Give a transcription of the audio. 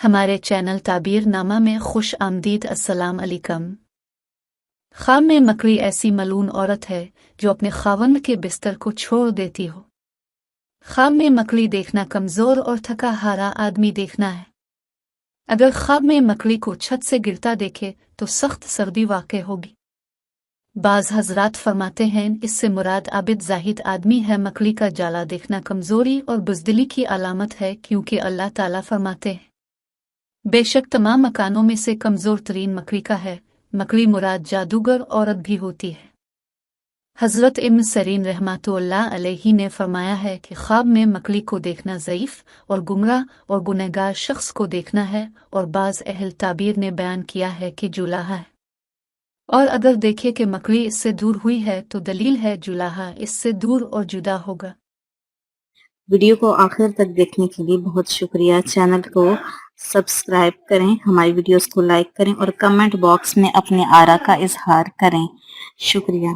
हमारे चैनल ताबीर नामा में खुश आमदीद। अस्सलाम अलैकुम। ख्वाब में मकड़ी ऐसी मलून औरत है जो अपने खावंद के बिस्तर को छोड़ देती हो। ख्वाब में मकड़ी देखना कमज़ोर और थका हारा आदमी देखना है। अगर ख्वाब में मकड़ी को छत से गिरता देखे तो सख्त सर्दी वाक़ई होगी। बाज़ हज़रात फरमाते हैं इससे मुराद आबिद जाहिद आदमी है। मकड़ी का जाला देखना कमज़ोरी और बुज़दिली की अलामत है, क्योंकि अल्लाह ताला फरमाते हैं बेशक तमाम मकानों में से कमज़ोर तरीन मकड़ी का है। मकड़ी मुराद जादूगर औरत भी होती है। हज़रत इब्न सरीन रहमतुल्लाह अलैहि ने फरमाया है कि ख्वाब में मकड़ी को देखना ज़ईफ़ और गुमराह और गुनहगार शख्स को देखना है, और बाज़ अहल ताबीर ने बयान किया है कि जुलाहा है। और अगर देखे कि मकड़ी इससे दूर हुई है तो दलील है जुलाहा इससे दूर और जुदा होगा। वीडियो को आखिर तक देखने के लिए बहुत शुक्रिया। चैनल को सब्सक्राइब करें, हमारी वीडियोस को लाइक करें और कमेंट बॉक्स में अपने आरा का इजहार करें। शुक्रिया।